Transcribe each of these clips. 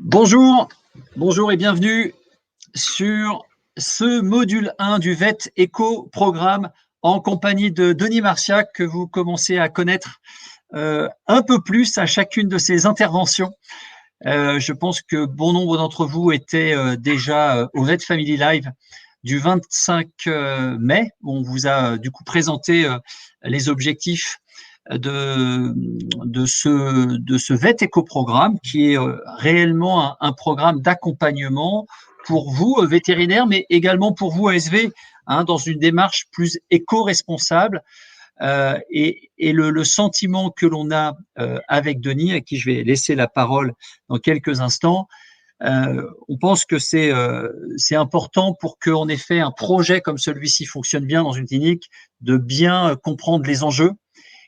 Bonjour, bonjour et bienvenue sur ce module 1 du VET Eco Programme en compagnie de Denis Marciac que vous commencez à connaître un peu plus à chacune de ces interventions. Je pense que bon nombre d'entre vous étaient déjà au VET Family Live du 25 mai, où on vous a du coup présenté les objectifs de ce VET éco-programme qui est réellement un programme d'accompagnement pour vous, vétérinaires, mais également pour vous, ASV, dans une démarche plus éco-responsable. Et le sentiment que l'on a avec Denis, à qui je vais laisser la parole dans quelques instants, on pense que c'est important pour qu'en effet un projet comme celui-ci fonctionne bien dans une clinique, de bien comprendre les enjeux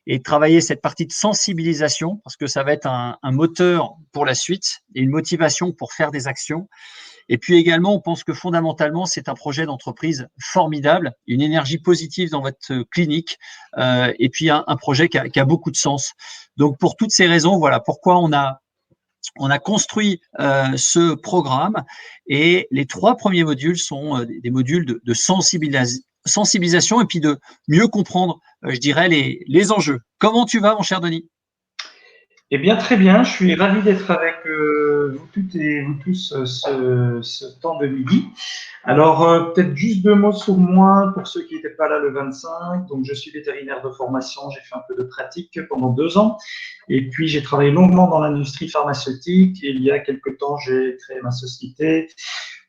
et travailler cette partie de sensibilisation, parce que ça va être un moteur pour la suite et une motivation pour faire des actions. Et puis également, on pense que fondamentalement, c'est un projet d'entreprise formidable, une énergie positive dans votre clinique, et puis un projet qui a beaucoup de sens. Donc pour toutes ces raisons, voilà pourquoi on a construit ce programme, et les 3 premiers modules sont des modules de sensibilisation et puis de mieux comprendre, je dirais, les enjeux. Comment tu vas, mon cher Denis? Eh bien, très bien. Je suis ravi d'être avec vous toutes et vous tous ce temps de midi. Alors, peut-être juste 2 mots sur moi pour ceux qui n'étaient pas là le 25. Donc, je suis vétérinaire de formation. J'ai fait un peu de pratique pendant 2 ans. Et puis, j'ai travaillé longuement dans l'industrie pharmaceutique. Et il y a quelque temps, j'ai créé ma société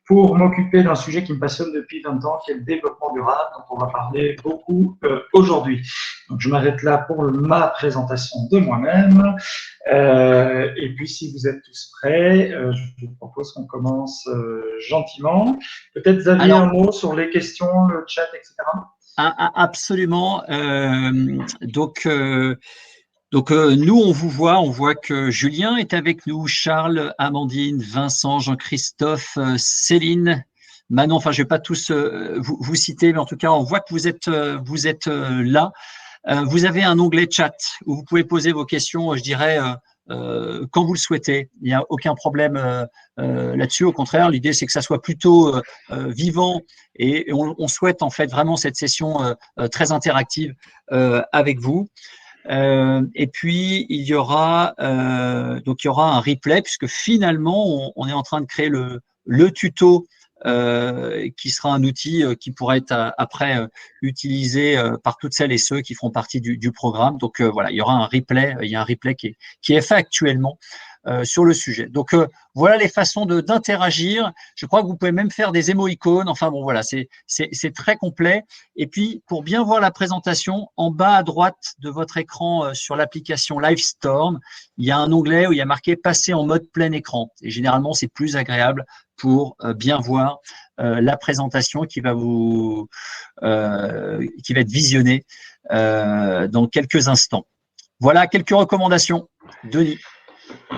pour m'occuper d'un sujet qui me passionne depuis 20 ans, qui est le développement durable, dont on va parler beaucoup aujourd'hui. Donc, je m'arrête là pour ma présentation de moi-même. Et puis, si vous êtes tous prêts, je vous propose qu'on commence gentiment. Peut-être, Xavier, Alors, un mot sur les questions, le chat, etc. absolument. Nous, on voit que Julien est avec nous, Charles, Amandine, Vincent, Jean-Christophe, Céline, Manon. Enfin, je vais pas tous vous citer, mais en tout cas, on voit que vous êtes là. Vous avez un onglet chat où vous pouvez poser vos questions, je dirais, quand vous le souhaitez. Il n'y a aucun problème là-dessus. Au contraire, l'idée, c'est que ça soit plutôt vivant, et on souhaite en fait vraiment cette session très interactive avec vous. Et puis il y aura un replay, puisque finalement on est en train de créer le tuto qui sera un outil qui pourra être après utilisé par toutes celles et ceux qui feront partie du programme. Donc voilà, il y aura un replay, il y a un replay qui est fait actuellement sur le sujet. Donc voilà les façons d'interagir. Je crois que vous pouvez même faire des émo-icônes. Enfin bon, voilà, c'est très complet. Et puis, pour bien voir la présentation, en bas à droite de votre écran sur l'application Livestorm, il y a un onglet où il y a marqué « Passer en mode plein écran ». Et généralement, c'est plus agréable pour bien voir la présentation qui va être visionnée dans quelques instants. Voilà quelques recommandations. Denis.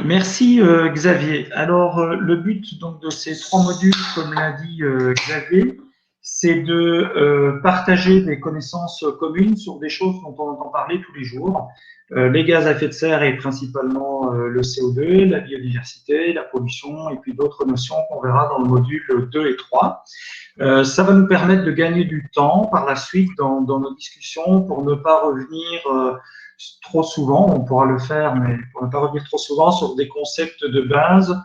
Merci, Xavier. Alors, le but donc, de ces 3 modules, comme l'a dit Xavier, c'est de partager des connaissances communes sur des choses dont on entend parler tous les jours. Les gaz à effet de serre et principalement le CO2, la biodiversité, la pollution et puis d'autres notions qu'on verra dans le module 2 et 3. Ça va nous permettre de gagner du temps par la suite dans nos discussions pour ne pas revenir trop souvent, on pourra le faire, mais pour ne pas revenir trop souvent sur des concepts de base,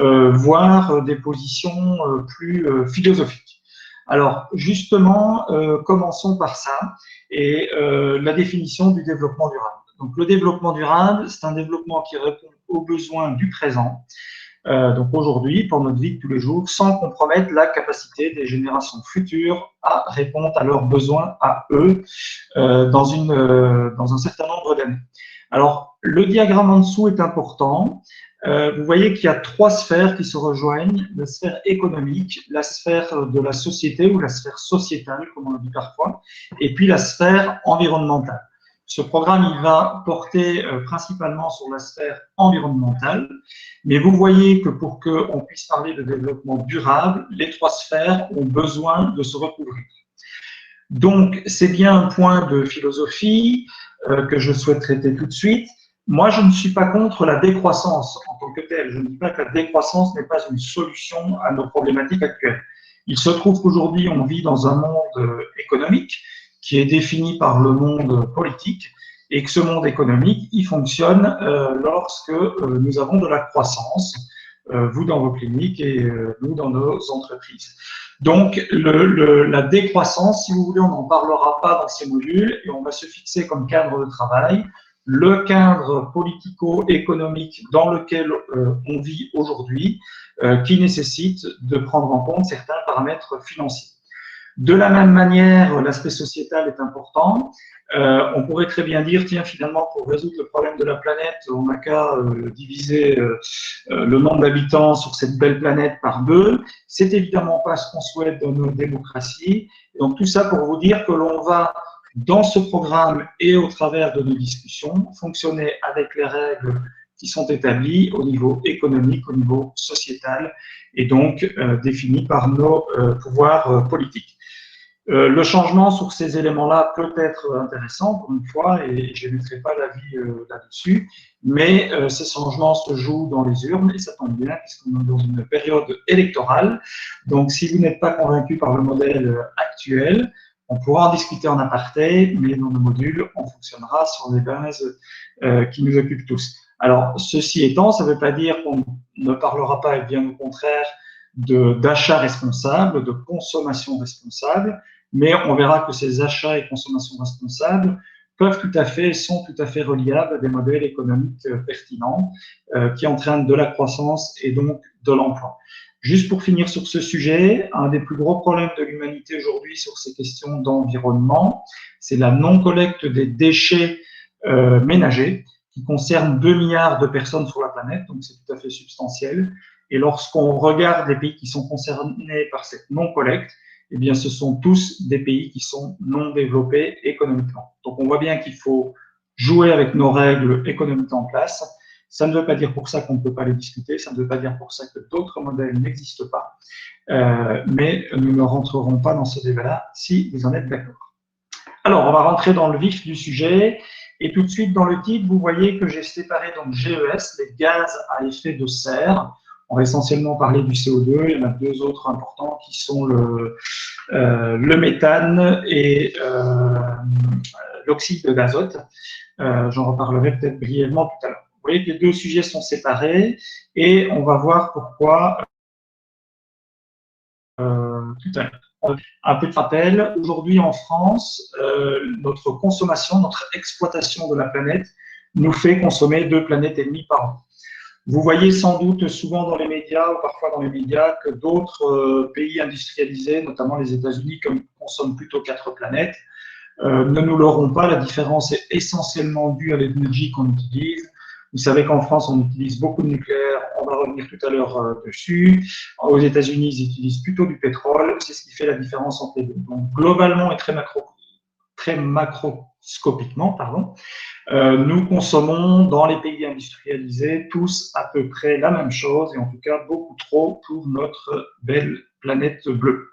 voire des positions plus philosophiques. Alors, justement, commençons par ça et la définition du développement durable. Donc, le développement durable, c'est un développement qui répond aux besoins du présent, donc aujourd'hui, pour notre vie de tous les jours, sans compromettre la capacité des générations futures à répondre à leurs besoins à eux dans un certain nombre d'années. Alors, le diagramme en dessous est important. Vous voyez qu'il y a 3 sphères qui se rejoignent, la sphère économique, la sphère de la société ou la sphère sociétale, comme on le dit parfois, et puis la sphère environnementale. Ce programme, il va porter principalement sur la sphère environnementale, mais vous voyez que pour qu'on puisse parler de développement durable, les 3 sphères ont besoin de se recouvrir. Donc, c'est bien un point de philosophie que je souhaite traiter tout de suite. Moi, je ne suis pas contre la décroissance en tant que telle. Je ne dis pas que la décroissance n'est pas une solution à nos problématiques actuelles. Il se trouve qu'aujourd'hui, on vit dans un monde économique qui est défini par le monde politique et que ce monde économique, il fonctionne lorsque nous avons de la croissance, vous dans vos cliniques et nous dans nos entreprises. Donc, la décroissance, si vous voulez, on n'en parlera pas dans ces modules et on va se fixer comme cadre de travail le cadre politico-économique dans lequel on vit aujourd'hui, qui nécessite de prendre en compte certains paramètres financiers. De la même manière, l'aspect sociétal est important. On pourrait très bien dire, tiens, finalement, pour résoudre le problème de la planète, on n'a qu'à diviser le nombre d'habitants sur cette belle planète par deux. C'est évidemment pas ce qu'on souhaite dans nos démocraties. Et donc, tout ça pour vous dire que l'on va dans ce programme et au travers de nos discussions, fonctionner avec les règles qui sont établies au niveau économique, au niveau sociétal, et donc définies par nos pouvoirs politiques. Le changement sur ces éléments-là peut être intéressant, pour une fois, et je n'émettrai pas l'avis là-dessus, mais ces changements se jouent dans les urnes, et ça tombe bien, puisqu'on est dans une période électorale. Donc, si vous n'êtes pas convaincu par le modèle actuel, on pourra en discuter en aparté, mais dans nos modules, on fonctionnera sur des bases qui nous occupent tous. Alors, ceci étant, ça ne veut pas dire qu'on ne parlera pas, et bien au contraire, d'achat responsable, de consommation responsable, mais on verra que ces achats et consommations responsables sont tout à fait reliables à des modèles économiques pertinents qui entraînent de la croissance et donc de l'emploi. Juste pour finir sur ce sujet, un des plus gros problèmes de l'humanité aujourd'hui sur ces questions d'environnement, c'est la non-collecte des déchets ménagers qui concerne 2 milliards de personnes sur la planète, donc c'est tout à fait substantiel. Et lorsqu'on regarde les pays qui sont concernés par cette non-collecte, eh bien, ce sont tous des pays qui sont non développés économiquement. Donc, on voit bien qu'il faut jouer avec nos règles économiques en place. Ça ne veut pas dire pour ça qu'on ne peut pas les discuter, ça ne veut pas dire pour ça que d'autres modèles n'existent pas, mais nous ne rentrerons pas dans ce débat-là si vous en êtes d'accord. Alors, on va rentrer dans le vif du sujet. Et tout de suite, dans le titre, vous voyez que j'ai séparé donc GES, les gaz à effet de serre. On va essentiellement parler du CO2. Il y en a deux autres importants qui sont le méthane et l'oxyde d'azote. J'en reparlerai peut-être brièvement tout à l'heure. Vous voyez que les deux sujets sont séparés et on va voir pourquoi tout à l'heure. Un petit rappel, aujourd'hui en France, notre consommation, notre exploitation de la planète nous fait consommer 2,5 planètes par an. Vous voyez sans doute souvent dans les médias ou parfois dans les médias que d'autres pays industrialisés, notamment les États-Unis, consomment plutôt 4 planètes, ne nous l'auront pas. La différence est essentiellement due à l'énergie qu'on utilise. Vous savez qu'en France, on utilise beaucoup de nucléaire, on va revenir tout à l'heure dessus. Aux États-Unis, ils utilisent plutôt du pétrole, c'est ce qui fait la différence entre les deux. Donc, globalement et très macroscopiquement, nous consommons dans les pays industrialisés tous à peu près la même chose, et en tout cas beaucoup trop pour notre belle planète bleue.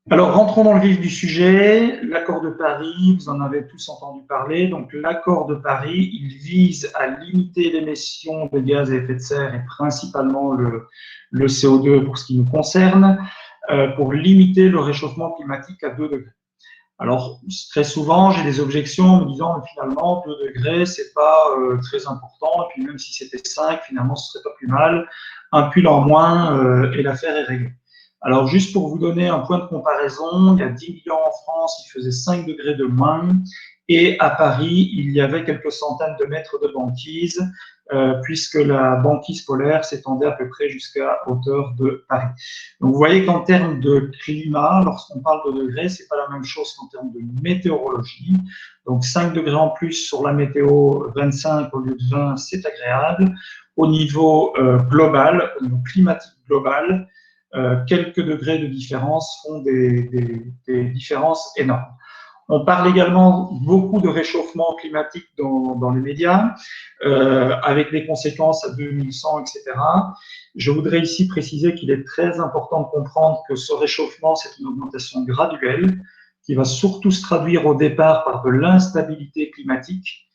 Alors, rentrons dans le vif du sujet. L'accord de Paris, vous en avez tous entendu parler. Donc, l'accord de Paris, il vise à limiter l'émission de gaz à effet de serre et principalement le CO2 pour ce qui nous concerne, pour limiter le réchauffement climatique à 2 degrés. Alors, très souvent, j'ai des objections en me disant, mais finalement, 2 degrés, c'est pas très important. Et puis, même si c'était 5, finalement, ce serait pas plus mal. Un pull en moins et l'affaire est réglée. Alors, juste pour vous donner un point de comparaison, il y a 10 millions en France, il faisait 5 degrés de moins. Et à Paris, il y avait quelques centaines de mètres de banquise, puisque la banquise polaire s'étendait à peu près jusqu'à hauteur de Paris. Donc, vous voyez qu'en termes de climat, lorsqu'on parle de degrés, c'est pas la même chose qu'en termes de météorologie. Donc, 5 degrés en plus sur la météo, 25 au lieu de 20, c'est agréable. Au niveau global, au niveau climatique global, quelques degrés de différence font des différences énormes. On parle également beaucoup de réchauffement climatique dans les médias, avec des conséquences à 2100, etc. Je voudrais ici préciser qu'il est très important de comprendre que ce réchauffement, c'est une augmentation graduelle qui va surtout se traduire au départ par de l'instabilité climatique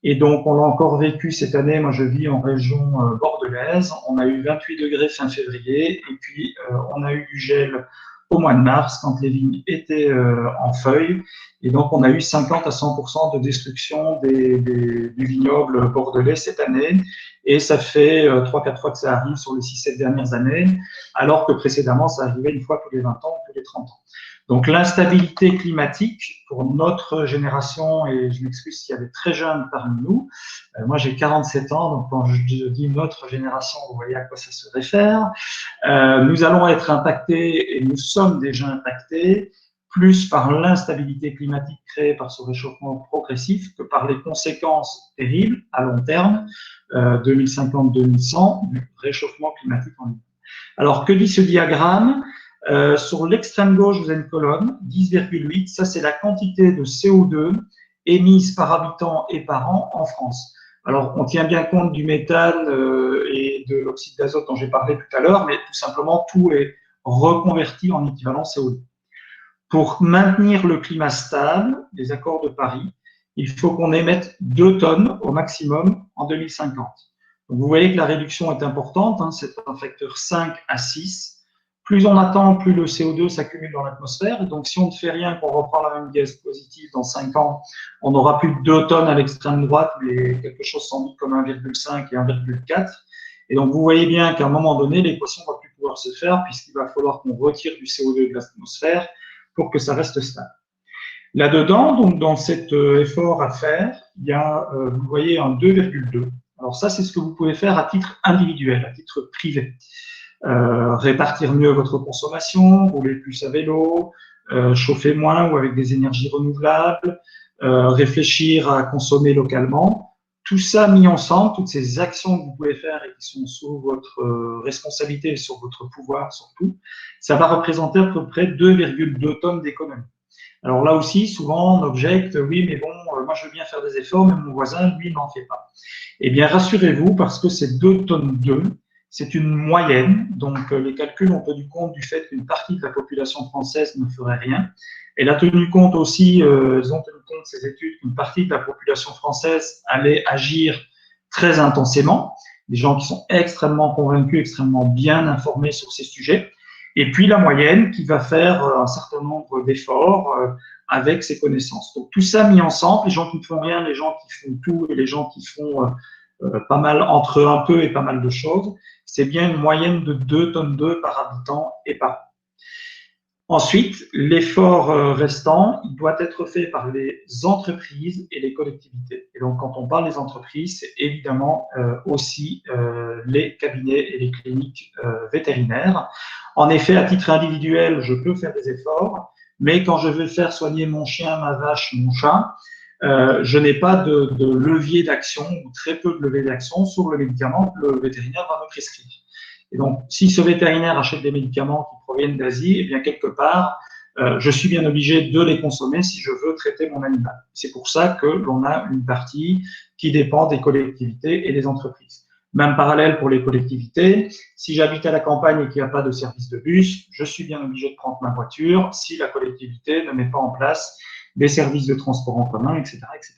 Et donc, on l'a encore vécu cette année. Moi, je vis en région bordelaise. On a eu 28 degrés fin février et puis on a eu du gel au mois de mars quand les vignes étaient en feuilles. Et donc, on a eu 50 à 100% de destruction du vignoble bordelais cette année. Et ça fait 3-4 fois que ça arrive sur les 6-7 dernières années, alors que précédemment, ça arrivait une fois tous les 20 ans, tous les 30 ans. Donc l'instabilité climatique pour notre génération, et je m'excuse s'il y a des très jeunes parmi nous, moi j'ai 47 ans, donc quand je dis notre génération, vous voyez à quoi ça se réfère, nous allons être impactés, et nous sommes déjà impactés, plus par l'instabilité climatique créée par ce réchauffement progressif que par les conséquences terribles à long terme, 2050-2100, du réchauffement climatique en lui. Alors que dit ce diagramme? Sur l'extrême gauche, vous avez une colonne, 10,8, ça c'est la quantité de CO2 émise par habitant et par an en France. Alors, on tient bien compte du méthane et de l'oxyde d'azote dont j'ai parlé tout à l'heure, mais tout simplement, tout est reconverti en équivalent CO2. Pour maintenir le climat stable, les accords de Paris, il faut qu'on émette 2 tonnes au maximum en 2050. Donc, vous voyez que la réduction est importante, hein, c'est un facteur 5 à 6. Plus on attend, plus le CO2 s'accumule dans l'atmosphère. Donc, si on ne fait rien, qu'on reprend la même gaz positive dans 5 ans, on n'aura plus de 2 tonnes à l'extrême droite, mais quelque chose sans doute comme 1,5 et 1,4. Et donc, vous voyez bien qu'à un moment donné, l'équation ne va plus pouvoir se faire puisqu'il va falloir qu'on retire du CO2 de l'atmosphère pour que ça reste stable. Là-dedans, donc dans cet effort à faire, il y a, vous voyez, un 2,2. Alors ça, c'est ce que vous pouvez faire à titre individuel, à titre privé. Répartir mieux votre consommation, rouler plus à vélo, chauffer moins ou avec des énergies renouvelables, réfléchir à consommer localement. Tout ça mis ensemble, toutes ces actions que vous pouvez faire et qui sont sous votre responsabilité et sur votre pouvoir surtout, ça va représenter à peu près 2,2 tonnes d'économie. Alors là aussi, souvent on objecte, oui, mais bon, moi je veux bien faire des efforts, mais mon voisin, lui, n'en fait pas. Eh bien, rassurez-vous, parce que c'est 2 tonnes 2, c'est une moyenne, donc les calculs ont tenu compte du fait qu'une partie de la population française ne ferait rien. Elle a tenu compte aussi, ils ont tenu compte, ces études, qu'une partie de la population française allait agir très intensément, des gens qui sont extrêmement convaincus, extrêmement bien informés sur ces sujets, et puis la moyenne qui va faire un certain nombre d'efforts avec ses connaissances. Donc tout ça mis ensemble, les gens qui ne font rien, les gens qui font tout et les gens qui font pas mal entre un peu et pas mal de choses, c'est bien une moyenne de 2 tonnes 2 par habitant et par an. Ensuite, l'effort restant, il doit être fait par les entreprises et les collectivités. Et donc, quand on parle des entreprises, c'est évidemment aussi les cabinets et les cliniques vétérinaires. En effet, à titre individuel, je peux faire des efforts, mais quand je veux faire soigner mon chien, ma vache, mon chat, je n'ai pas de levier d'action ou très peu de levier d'action sur le médicament que le vétérinaire va me prescrire. Et donc, si ce vétérinaire achète des médicaments qui proviennent d'Asie, eh bien, quelque part, je suis bien obligé de les consommer si je veux traiter mon animal. C'est pour ça que l'on a une partie qui dépend des collectivités et des entreprises. Même parallèle pour les collectivités, si j'habite à la campagne et qu'il n'y a pas de service de bus, je suis bien obligé de prendre ma voiture si la collectivité ne met pas en place des services de transport en commun, etc., etc.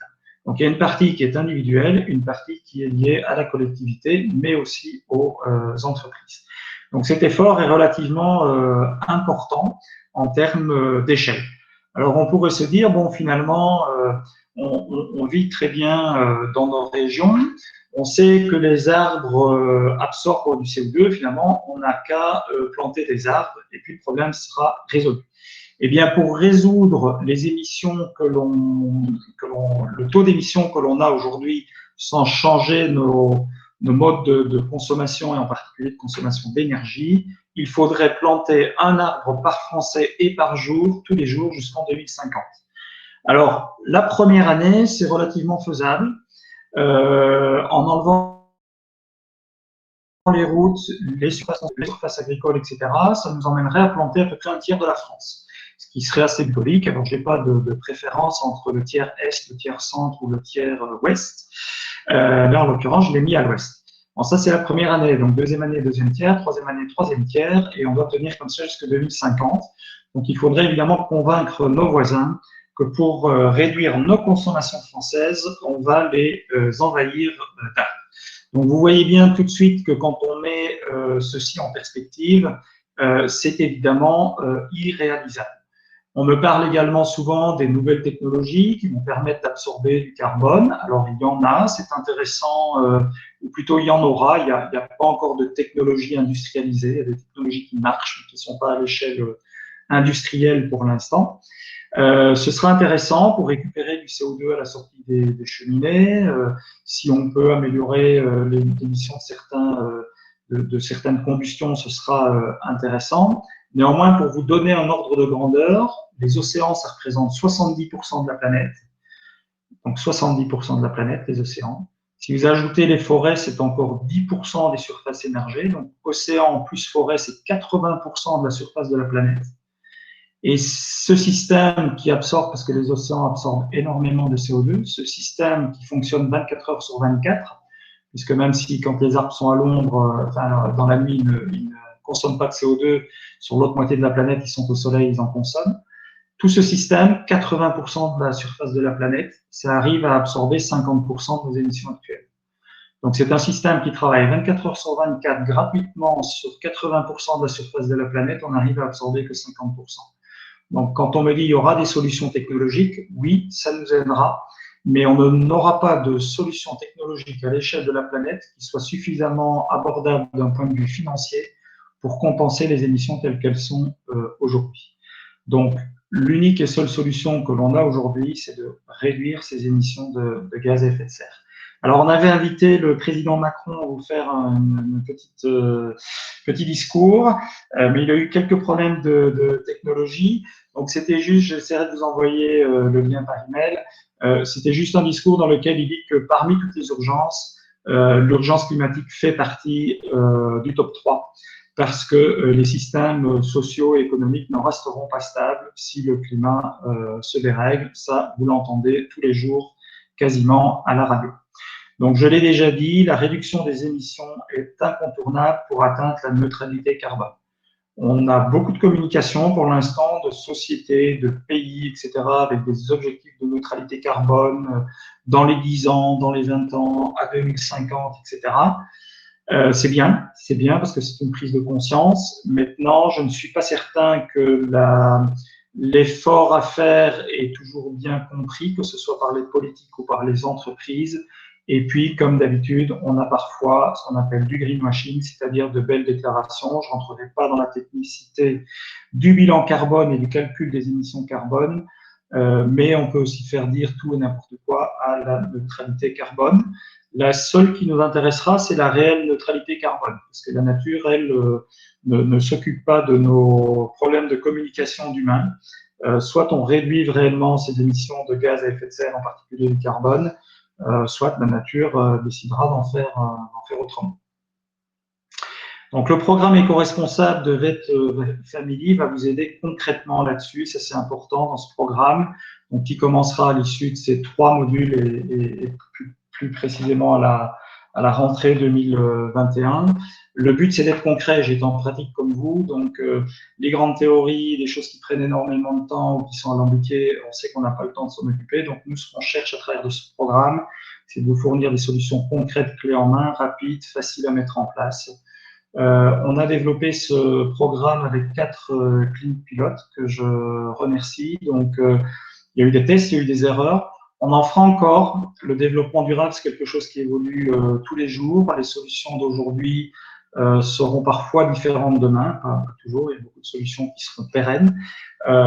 Donc, il y a une partie qui est individuelle, une partie qui est liée à la collectivité, mais aussi aux entreprises. Donc, cet effort est relativement important en termes d'échelle. Alors, on pourrait se dire, bon, finalement, on vit très bien dans nos régions. On sait que les arbres absorbent du CO2. Finalement, on n'a qu'à planter des arbres et puis le problème sera résolu. Eh bien, pour résoudre les émissions le taux d'émissions que l'on a aujourd'hui sans changer nos modes de consommation et en particulier de consommation d'énergie, il faudrait planter un arbre par Français et par jour, tous les jours jusqu'en 2050. Alors, la première année, c'est relativement faisable. En enlevant les routes, les surfaces agricoles, etc., ça nous emmènerait à planter à peu près un tiers de la France, ce qui serait assez symbolique. Alors, je n'ai pas de préférence entre le tiers est, le tiers centre ou le tiers ouest. Là, en l'occurrence, je l'ai mis à l'ouest. Bon, ça, c'est la première année. Donc, deuxième année, deuxième tiers, troisième année, troisième tiers, et on doit tenir comme ça jusqu'en 2050. Donc, il faudrait évidemment convaincre nos voisins que pour réduire nos consommations françaises, on va les envahir d'Inde. Donc, vous voyez bien tout de suite que quand on met ceci en perspective, c'est évidemment irréalisable. On me parle également souvent des nouvelles technologies qui vont permettre d'absorber du carbone. Alors, il y en a, c'est intéressant, ou plutôt il y en aura. Il n'y a pas encore de technologie industrialisée. Il y a des technologies qui marchent, mais qui ne sont pas à l'échelle industrielle pour l'instant. Ce sera intéressant pour récupérer du CO2 à la sortie des cheminées. Si on peut améliorer l'émission de certaines combustions, ce sera intéressant. Néanmoins, pour vous donner un ordre de grandeur, les océans, ça représente 70% de la planète. Donc 70% de la planète, les océans. Si vous ajoutez les forêts, c'est encore 10% des surfaces émergées. Donc océan plus forêt, c'est 80% de la surface de la planète. Et ce système qui absorbe, parce que les océans absorbent énormément de CO2, ce système qui fonctionne 24 heures sur 24, puisque même si quand les arbres sont à l'ombre, dans la nuit, ils ne consomment pas de CO2, sur l'autre moitié de la planète, ils sont au soleil, ils en consomment. Tout ce système, 80% de la surface de la planète, ça arrive à absorber 50% de nos émissions actuelles. Donc c'est un système qui travaille 24 heures sur 24 gratuitement sur 80% de la surface de la planète, on arrive à absorber que 50%. Donc, quand on me dit qu'il y aura des solutions technologiques, oui, ça nous aidera, mais on n'aura pas de solution technologique à l'échelle de la planète qui soit suffisamment abordable d'un point de vue financier pour compenser les émissions telles qu'elles sont aujourd'hui. Donc, l'unique et seule solution que l'on a aujourd'hui, c'est de réduire ces émissions de gaz à effet de serre. Alors, on avait invité le président Macron à vous faire un petit discours, mais il a eu quelques problèmes de technologie. Donc, c'était juste, j'essaierai de vous envoyer le lien par email. C'était juste un discours dans lequel il dit que parmi toutes les urgences, l'urgence climatique fait partie du top 3 parce que les systèmes sociaux et économiques n'en resteront pas stables si le climat se dérègle. Ça, vous l'entendez tous les jours, quasiment à la radio. Donc, je l'ai déjà dit, la réduction des émissions est incontournable pour atteindre la neutralité carbone. On a beaucoup de communication pour l'instant, de sociétés, de pays, etc., avec des objectifs de neutralité carbone dans les 10 ans, dans les 20 ans, à 2050, etc. C'est bien parce que c'est une prise de conscience. Maintenant, je ne suis pas certain que l'effort à faire est toujours bien compris, que ce soit par les politiques ou par les entreprises. Et puis, comme d'habitude, on a parfois ce qu'on appelle du greenwashing, c'est-à-dire de belles déclarations. Je ne rentrerai pas dans la technicité du bilan carbone et du calcul des émissions carbone, mais on peut aussi faire dire tout et n'importe quoi à la neutralité carbone. La seule qui nous intéressera, c'est la réelle neutralité carbone, parce que la nature, elle, ne s'occupe pas de nos problèmes de communication d'humains. Soit on réduit réellement ces émissions de gaz à effet de serre, en particulier du carbone, soit la nature décidera d'en faire autrement. Donc, le programme éco-responsable de VET Family va vous aider concrètement là-dessus. Ça, c'est important dans ce programme, donc, qui commencera à l'issue de ces 3 modules et plus précisément à la rentrée 2021. Le but, c'est d'être concret. J'étais en pratique comme vous, donc les grandes théories, les choses qui prennent énormément de temps ou qui sont alambiquées, on sait qu'on n'a pas le temps de s'en occuper. Donc, nous, ce qu'on cherche à travers de ce programme, c'est de vous fournir des solutions concrètes, clés en main, rapides, faciles à mettre en place. On a développé ce programme avec 4 cliniques pilotes que je remercie. Donc, il y a eu des tests, il y a eu des erreurs. On en fera encore. Le développement durable, c'est quelque chose qui évolue tous les jours. Les solutions d'aujourd'hui seront parfois différentes demain, pas toujours. Il y a beaucoup de solutions qui seront pérennes.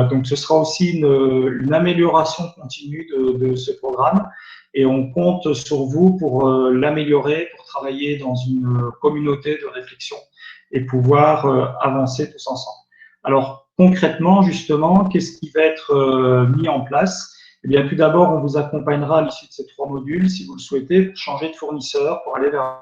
Donc, ce sera aussi une amélioration continue de ce programme. Et on compte sur vous pour l'améliorer, pour travailler dans une communauté de réflexion et pouvoir avancer tous ensemble. Alors, concrètement, justement, qu'est-ce qui va être mis en place ? Eh bien, tout d'abord, on vous accompagnera à l'issue de ces 3 modules, si vous le souhaitez, pour changer de fournisseur, pour aller vers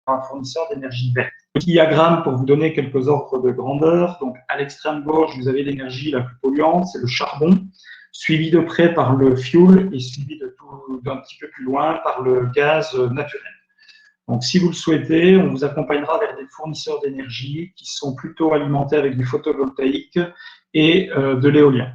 un fournisseur d'énergie verte. Petit diagramme pour vous donner quelques ordres de grandeur. Donc, à l'extrême gauche, vous avez l'énergie la plus polluante, c'est le charbon, suivi de près par le fuel et suivi d'un petit peu plus loin par le gaz naturel. Donc, si vous le souhaitez, on vous accompagnera vers des fournisseurs d'énergie qui sont plutôt alimentés avec du photovoltaïque et de l'éolien.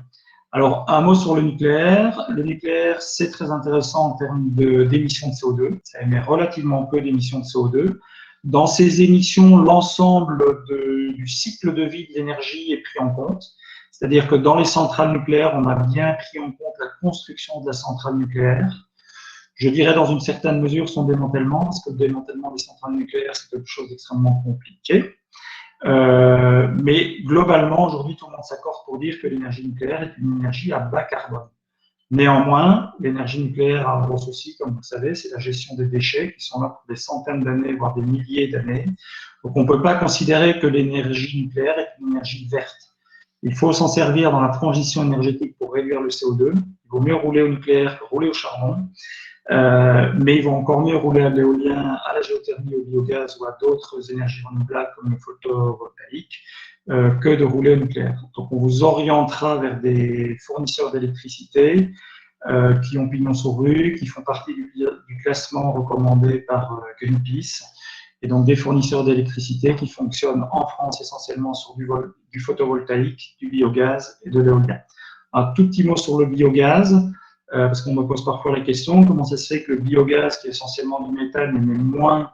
Alors, un mot sur le nucléaire. Le nucléaire, c'est très intéressant en termes d'émissions de CO2. Ça émet relativement peu d'émissions de CO2. Dans ces émissions, l'ensemble du cycle de vie de l'énergie est pris en compte. C'est-à-dire que dans les centrales nucléaires, on a bien pris en compte la construction de la centrale nucléaire. Je dirais dans une certaine mesure son démantèlement, parce que le démantèlement des centrales nucléaires, c'est quelque chose d'extrêmement compliqué. Mais globalement, aujourd'hui, tout le monde s'accorde pour dire que l'énergie nucléaire est une énergie à bas carbone. Néanmoins, l'énergie nucléaire a un gros souci, comme vous le savez, c'est la gestion des déchets qui sont là pour des centaines d'années, voire des milliers d'années. Donc, on ne peut pas considérer que l'énergie nucléaire est une énergie verte. Il faut s'en servir dans la transition énergétique pour réduire le CO2. Il vaut mieux rouler au nucléaire que rouler au charbon. Mais il vaut encore mieux rouler à l'éolien, à la géothermie, au biogaz ou à d'autres énergies renouvelables comme le photovoltaïque que de rouler au nucléaire. Donc, on vous orientera vers des fournisseurs d'électricité qui ont pignon sur rue, qui font partie du classement recommandé par Greenpeace, et donc des fournisseurs d'électricité qui fonctionnent en France essentiellement sur du photovoltaïque, du biogaz et de l'éolien. Un tout petit mot sur le biogaz. Parce qu'on me pose parfois la question, comment ça se fait que le biogaz, qui est essentiellement du méthane, émet moins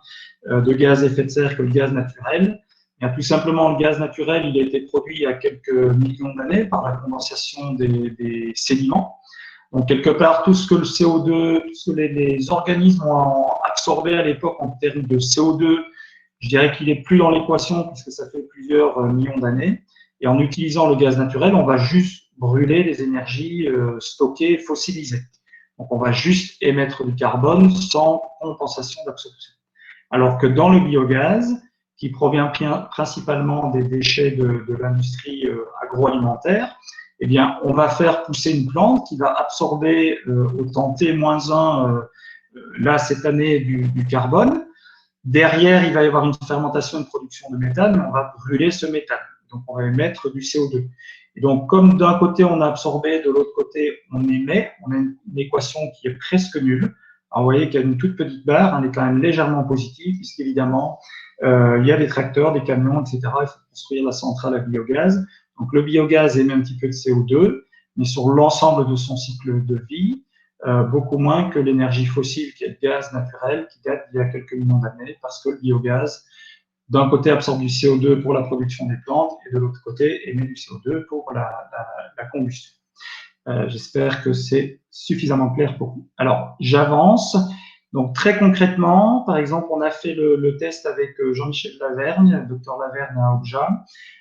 de gaz à effet de serre que le gaz naturel? Bien, tout simplement, le gaz naturel, il a été produit il y a quelques millions d'années par la condensation des sédiments. Donc, quelque part, tout ce que le CO2, tout ce que les organismes ont absorbé à l'époque en termes de CO2, je dirais qu'il n'est plus dans l'équation puisque ça fait plusieurs millions d'années. Et en utilisant le gaz naturel, on va juste brûler les énergies stockées, fossilisées. Donc, on va juste émettre du carbone sans compensation d'absorption. Alors que dans le biogaz, qui provient principalement des déchets de l'industrie agroalimentaire, eh bien, on va faire pousser une plante qui va absorber au temps T-1, là, cette année, du carbone. Derrière, il va y avoir une fermentation, une production de méthane, mais on va brûler ce méthane. Donc, on va émettre du CO2. Et donc, comme d'un côté, on a absorbé, de l'autre côté, on émet, on a une équation qui est presque nulle. Alors, vous voyez qu'il y a une toute petite barre, elle est quand même légèrement positive, puisqu'évidemment, il y a des tracteurs, des camions, etc. Il faut construire la centrale à biogaz. Donc, le biogaz émet un petit peu de CO2, mais sur l'ensemble de son cycle de vie, beaucoup moins que l'énergie fossile qui est le gaz naturel, qui date d'il y a quelques millions d'années, parce que le biogaz, d'un côté, absorbe du CO2 pour la production des plantes et de l'autre côté, émet du CO2 pour la combustion. J'espère que c'est suffisamment clair pour vous. Alors, j'avance. Donc, très concrètement, par exemple, on a fait le test avec Jean-Michel Lavergne, docteur Lavergne à Obja.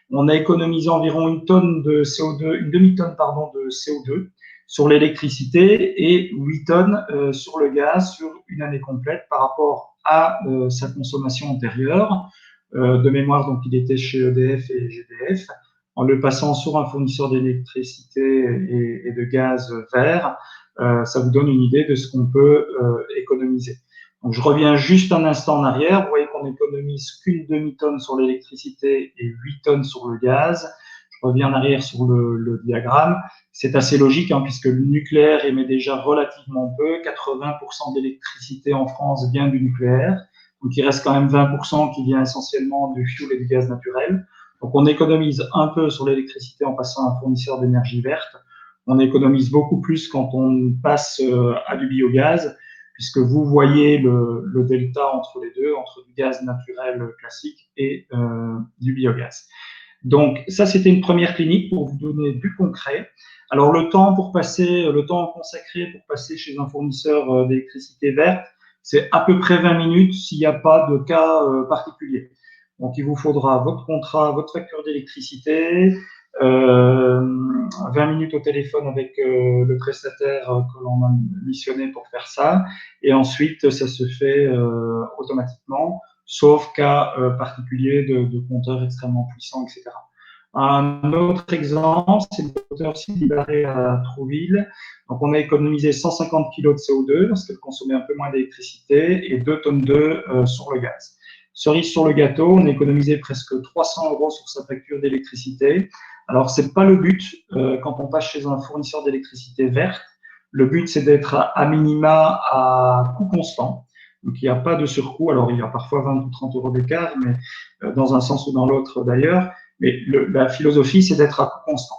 On a économisé environ une tonne de CO2, une demi-tonne, pardon, de CO2 sur l'électricité et 8 tonnes sur le gaz sur une année complète par rapport à sa consommation antérieure. De mémoire, donc il était chez EDF et GDF, en le passant sur un fournisseur d'électricité et de gaz vert, ça vous donne une idée de ce qu'on peut économiser. Donc je reviens juste un instant en arrière, vous voyez qu'on économise qu'une demi-tonne sur l'électricité et 8 tonnes sur le gaz. Je reviens en arrière sur le diagramme. C'est assez logique, hein, puisque le nucléaire émet déjà relativement peu. 80% de l'électricité en France vient du nucléaire. Donc, il reste quand même 20% qui vient essentiellement du fioul et du gaz naturel. Donc, on économise un peu sur l'électricité en passant à un fournisseur d'énergie verte. On économise beaucoup plus quand on passe à du biogaz, puisque vous voyez le delta entre les deux, entre du gaz naturel classique et du biogaz. Donc, ça, c'était une première clinique pour vous donner du concret. Alors, le temps consacré pour passer chez un fournisseur d'électricité verte, c'est à peu près 20 minutes s'il n'y a pas de cas particulier. Donc, il vous faudra votre contrat, votre facture d'électricité, 20 minutes au téléphone avec le prestataire que l'on a missionné pour faire ça. Et ensuite, ça se fait automatiquement, sauf cas particulier de compteurs extrêmement puissants, etc. Un autre exemple, c'est le compteur Sidi-Barré à Trouville. Donc, on a économisé 150 kg de CO2 parce qu'elle consommait un peu moins d'électricité et 2 tonnes d'œufs sur le gaz. Cerise sur le gâteau, on a économisé presque 300 € sur sa facture d'électricité. Alors, c'est pas le but quand on passe chez un fournisseur d'électricité verte. Le but, c'est d'être à minima à coût constant. Donc, il n'y a pas de surcoût. Alors, il y a parfois 20 ou 30 € d'écart, mais dans un sens ou dans l'autre d'ailleurs. Mais la philosophie, c'est d'être à coût constant.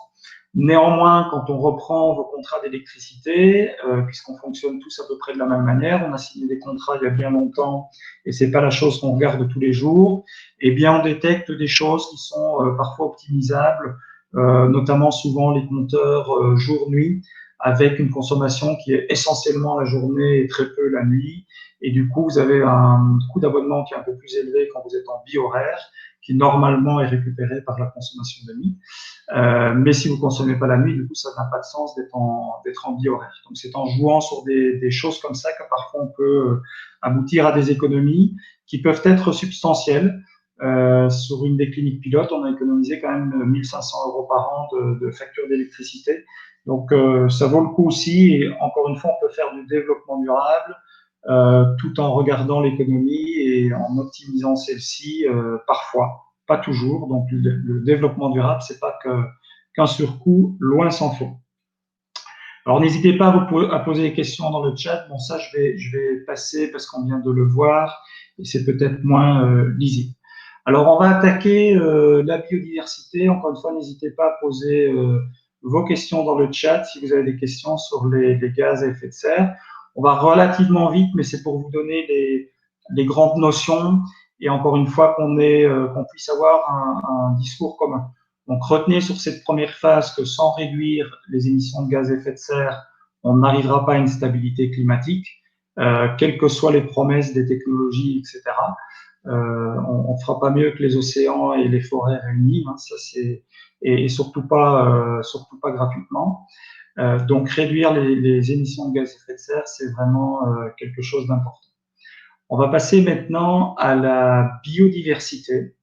Néanmoins, quand on reprend vos contrats d'électricité, puisqu'on fonctionne tous à peu près de la même manière, on a signé des contrats il y a bien longtemps et c'est pas la chose qu'on regarde tous les jours, eh bien on détecte des choses qui sont parfois optimisables, notamment souvent les compteurs jour-nuit, avec une consommation qui est essentiellement la journée et très peu la nuit. Et du coup, vous avez un coût d'abonnement qui est un peu plus élevé quand vous êtes en bi-horaire, qui normalement est récupéré par la consommation de nuit. Mais si vous consommez pas la nuit, du coup, ça n'a pas de sens d'être en bi-horaire. Donc, c'est en jouant sur des choses comme ça que parfois on peut aboutir à des économies qui peuvent être substantielles. Sur une des cliniques pilotes, on a économisé quand même 1500 € par an de facture d'électricité. Donc, ça vaut le coup aussi. Et encore une fois, on peut faire du développement durable tout en regardant l'économie et en optimisant celle-ci parfois, pas toujours. Donc, le développement durable, c'est pas qu'un surcoût, loin s'en faut. Alors, n'hésitez pas à poser des questions dans le chat. Bon, ça, je vais passer parce qu'on vient de le voir et c'est peut-être moins lisible. Alors, on va attaquer la biodiversité. Encore une fois, n'hésitez pas à poser vos questions dans le chat si vous avez des questions sur les gaz à effet de serre. On va relativement vite, mais c'est pour vous donner les grandes notions et encore une fois qu'on puisse avoir un discours commun. Donc, retenez sur cette première phase que sans réduire les émissions de gaz à effet de serre, on n'arrivera pas à une stabilité climatique, quelles que soient les promesses des technologies, etc. On ne fera pas mieux que les océans et les forêts réunis, hein, ça c'est et surtout pas gratuitement. Donc réduire les émissions de gaz à effet de serre, c'est vraiment quelque chose d'important. On va passer maintenant à la biodiversité.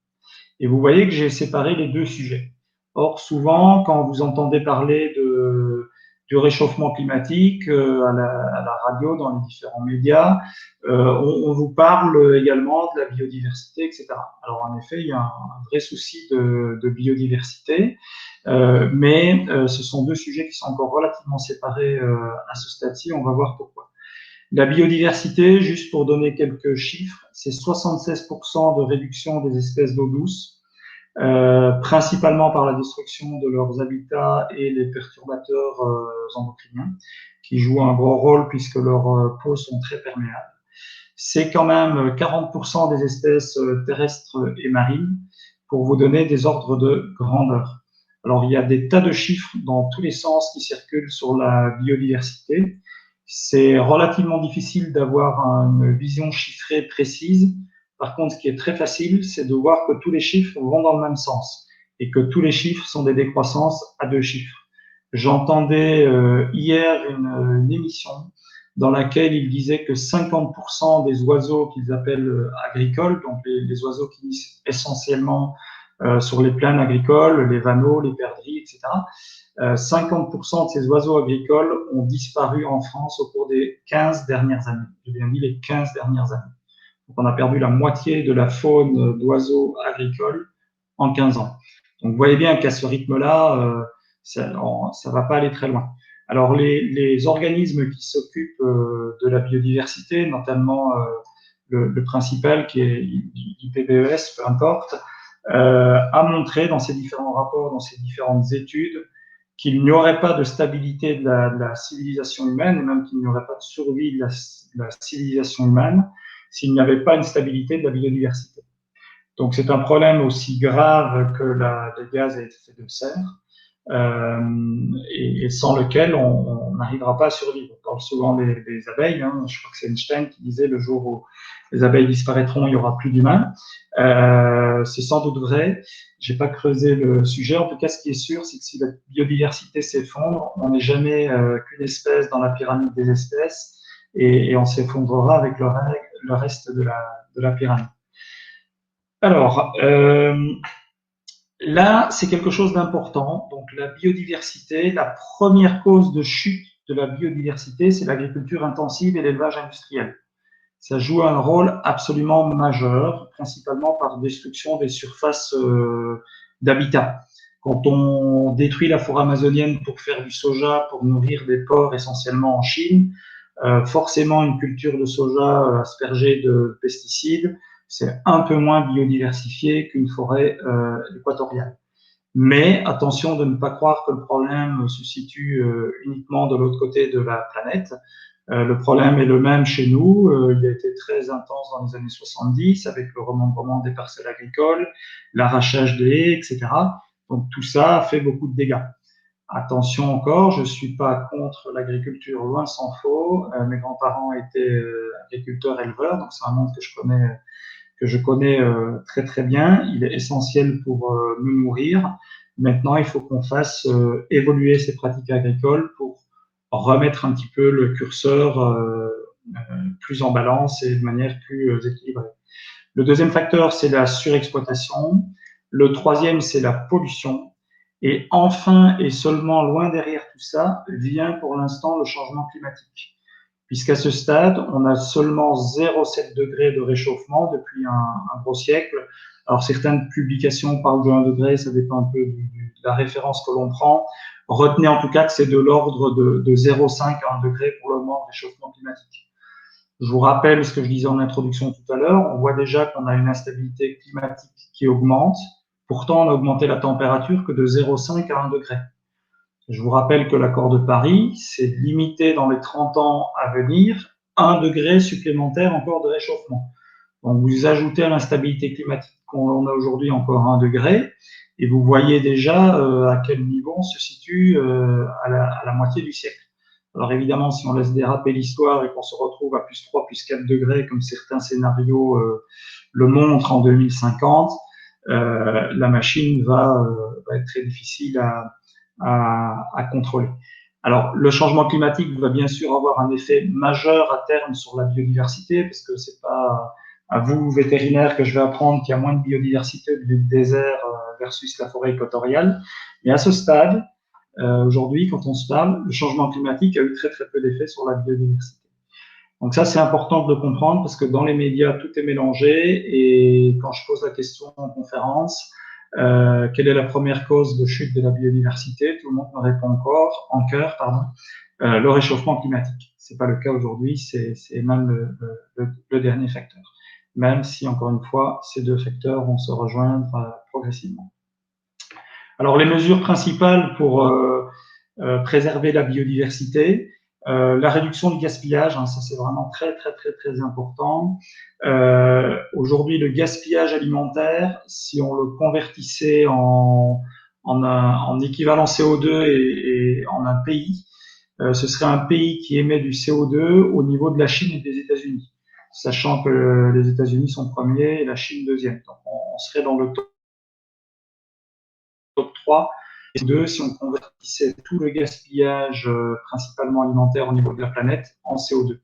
Et vous voyez que j'ai séparé les deux sujets. Or, souvent, quand vous entendez parler du réchauffement climatique à la radio, dans les différents médias, on vous parle également de la biodiversité, etc. Alors, en effet, il y a un vrai souci de biodiversité, mais ce sont deux sujets qui sont encore relativement séparés à ce stade-ci. On va voir pourquoi. La biodiversité, juste pour donner quelques chiffres, c'est 76% de réduction des espèces d'eau douce, principalement par la destruction de leurs habitats et les perturbateurs endocriniens, qui jouent un gros rôle puisque leurs peaux sont très perméables. C'est quand même 40% des espèces terrestres et marines, pour vous donner des ordres de grandeur. Alors, il y a des tas de chiffres dans tous les sens qui circulent sur la biodiversité. C'est relativement difficile d'avoir une vision chiffrée précise. Par contre, ce qui est très facile, c'est de voir que tous les chiffres vont dans le même sens et que tous les chiffres sont des décroissances à deux chiffres. J'entendais hier une émission dans laquelle il disait que 50% des oiseaux qu'ils appellent agricoles, donc les oiseaux qui vivent essentiellement sur les plaines agricoles, les vanneaux, les perdrix, etc., 50% de ces oiseaux agricoles ont disparu en France au cours des 15 dernières années. J'ai bien dit les 15 dernières années. Donc, on a perdu la moitié de la faune d'oiseaux agricoles en 15 ans. Donc, vous voyez bien qu'à ce rythme-là, ça va pas aller très loin. Alors, les organismes qui s'occupent de la biodiversité, notamment le principal qui est l'IPBES, peu importe, a montré dans ses différents rapports, dans ses différentes études, qu'il n'y aurait pas de stabilité de la civilisation humaine, et même qu'il n'y aurait pas de survie de la civilisation humaine, s'il n'y avait pas une stabilité de la biodiversité. Donc c'est un problème aussi grave que les gaz à effet de serre, et sans lequel on n'arrivera pas à survivre. On parle souvent des abeilles, hein. Je crois que c'est Einstein qui disait le jour où les abeilles disparaîtront, il n'y aura plus d'humains. C'est sans doute vrai. J'ai pas creusé le sujet. En tout cas, ce qui est sûr, c'est que si la biodiversité s'effondre, on n'est jamais qu'une espèce dans la pyramide des espèces, et on s'effondrera avec le reste de la pyramide. Alors, là, c'est quelque chose d'important. Donc, la biodiversité, la première cause de chute de la biodiversité, c'est l'agriculture intensive et l'élevage industriel. Ça joue un rôle absolument majeur, principalement par destruction des surfaces d'habitat. Quand on détruit la forêt amazonienne pour faire du soja, pour nourrir des porcs essentiellement en Chine, forcément une culture de soja aspergée de pesticides, c'est un peu moins biodiversifié qu'une forêt équatoriale. Mais attention de ne pas croire que le problème se situe uniquement de l'autre côté de la planète. Le problème est le même chez nous. Il a été très intense dans les années 70 avec le remembrement des parcelles agricoles, l'arrachage des haies, etc. Donc tout ça a fait beaucoup de dégâts. Attention encore, je suis pas contre l'agriculture, loin s'en faut. Mes grands-parents étaient agriculteurs-éleveurs, donc c'est un monde que je connais très très bien. Il est essentiel pour nous nourrir. Maintenant, il faut qu'on fasse évoluer ces pratiques agricoles pour remettre un petit peu le curseur plus en balance et de manière plus équilibrée. Le deuxième facteur, c'est la surexploitation. Le troisième, c'est la pollution. Et enfin, et seulement loin derrière tout ça, vient pour l'instant le changement climatique. Puisqu'à ce stade, on a seulement 0,7 degrés de réchauffement depuis un gros siècle. Alors, certaines publications parlent de 1 degré, ça dépend un peu de la référence que l'on prend. Retenez en tout cas que c'est de l'ordre de 0,5 à 1 degré pour le moment de réchauffement climatique. Je vous rappelle ce que je disais en introduction tout à l'heure. On voit déjà qu'on a une instabilité climatique qui augmente. Pourtant, on a augmenté la température que de 0,5 à 1 degré. Je vous rappelle que l'accord de Paris, c'est limité dans les 30 ans à venir 1 degré supplémentaire encore de réchauffement. Donc, vous ajoutez à l'instabilité climatique qu'on a aujourd'hui encore 1 degré, et vous voyez déjà à quel niveau on se situe à la moitié du siècle. Alors évidemment, si on laisse déraper l'histoire et qu'on se retrouve à plus 3, plus 4 degrés, comme certains scénarios le montrent en 2050, la machine va être très difficile à contrôler. Alors, le changement climatique va bien sûr avoir un effet majeur à terme sur la biodiversité, parce que c'est pas à vous, vétérinaires, que je vais apprendre qu'il y a moins de biodiversité du désert versus la forêt équatoriale. Mais à ce stade, aujourd'hui, quand on se parle, le changement climatique a eu très très peu d'effet sur la biodiversité. Donc ça, c'est important de le comprendre parce que dans les médias, tout est mélangé et quand je pose la question en conférence, quelle est la première cause de chute de la biodiversité? Tout le monde me répond encore, en chœur, le réchauffement climatique. C'est pas le cas aujourd'hui, c'est même le dernier facteur. Même si, encore une fois, ces deux facteurs vont se rejoindre progressivement. Alors, les mesures principales pour préserver la biodiversité, la réduction du gaspillage, ça c'est vraiment très très très très important. Aujourd'hui, le gaspillage alimentaire, si on le convertissait en équivalent CO2 et en un pays, ce serait un pays qui émet du CO2 au niveau de la Chine et des États-Unis, sachant que les États-Unis sont premiers et la Chine deuxième. Donc on serait dans le top 3. Et deux, si on convertissait tout le gaspillage, principalement alimentaire au niveau de la planète, en CO2.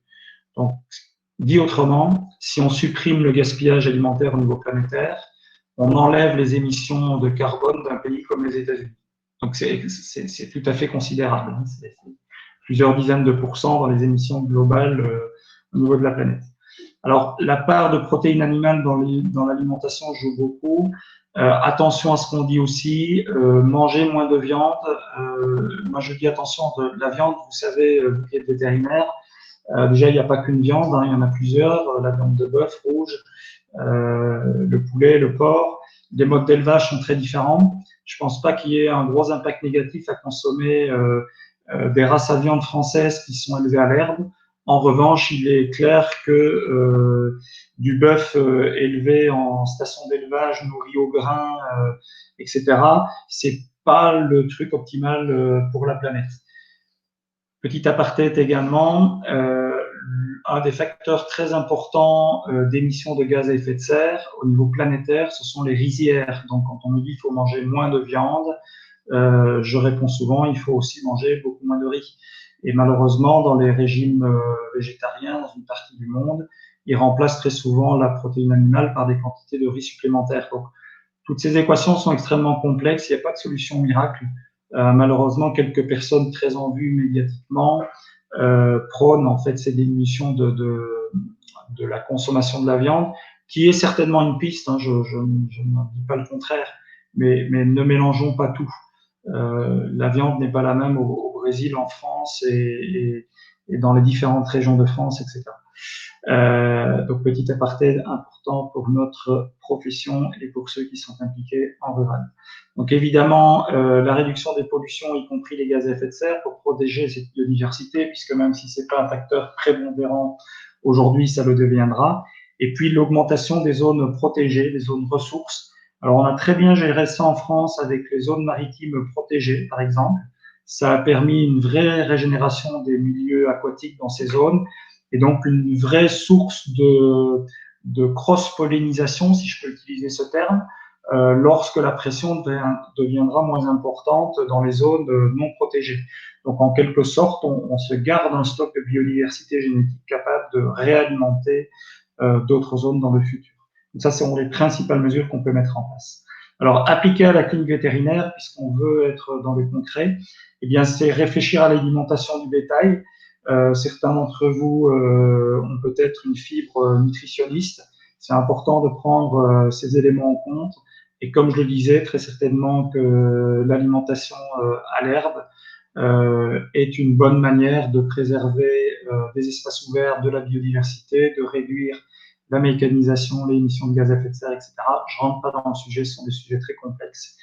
Donc, dit autrement, si on supprime le gaspillage alimentaire au niveau planétaire, on enlève les émissions de carbone d'un pays comme les États-Unis. Donc, c'est tout à fait considérable. C'est plusieurs dizaines de pourcents dans les émissions globales au niveau de la planète. Alors, la part de protéines animales dans l'alimentation joue beaucoup. Attention à ce qu'on dit aussi, manger moins de viande. Moi, je dis attention de la viande, vous savez, vous qui êtes vétérinaire, déjà, il n'y a pas qu'une viande, il y en a plusieurs, la viande de bœuf rouge, le poulet, le porc. Les modes d'élevage sont très différents. Je ne pense pas qu'il y ait un gros impact négatif à consommer des races à viande françaises qui sont élevées à l'herbe. En revanche, il est clair que du bœuf élevé en station d'élevage, nourri au grain, etc., c'est pas le truc optimal pour la planète. Petit aparté également, un des facteurs très importants d'émissions de gaz à effet de serre au niveau planétaire, ce sont les rizières. Donc, quand on me dit qu'il faut manger moins de viande, je réponds souvent, il faut aussi manger beaucoup moins de riz. Et malheureusement, dans les régimes végétariens, dans une partie du monde, ils remplacent très souvent la protéine animale par des quantités de riz supplémentaires. Donc, toutes ces équations sont extrêmement complexes, il n'y a pas de solution miracle. Malheureusement, quelques personnes très en vue médiatiquement prônent en fait ces diminutions de la consommation de la viande, qui est certainement une piste, je ne dis pas le contraire, mais ne mélangeons pas tout. La viande n'est pas la même au Brésil, en France et dans les différentes régions de France, etc. Donc, petit aparté important pour notre profession et pour ceux qui sont impliqués en rural. Donc, évidemment, la réduction des pollutions, y compris les gaz à effet de serre, pour protéger cette biodiversité, puisque même si c'est pas un facteur prépondérant aujourd'hui, ça le deviendra. Et puis, l'augmentation des zones protégées, des zones ressources. Alors, on a très bien géré ça en France avec les zones maritimes protégées, par exemple. Ça a permis une vraie régénération des milieux aquatiques dans ces zones et donc une vraie source de cross-pollinisation, si je peux utiliser ce terme, lorsque la pression deviendra moins importante dans les zones non protégées. Donc, en quelque sorte, on se garde un stock de biodiversité génétique capable de réalimenter d'autres zones dans le futur. Donc, ça, ce sont les principales mesures qu'on peut mettre en place. Alors, appliquer à la clinique vétérinaire, puisqu'on veut être dans le concret, eh bien, c'est réfléchir à l'alimentation du bétail. Certains d'entre vous ont peut-être une fibre nutritionniste. C'est important de prendre ces éléments en compte. Et comme je le disais, très certainement que l'alimentation à l'herbe est une bonne manière de préserver des espaces ouverts, de la biodiversité, de réduire la mécanisation, les émissions de gaz à effet de serre, etc. Je rentre pas dans le sujet, ce sont des sujets très complexes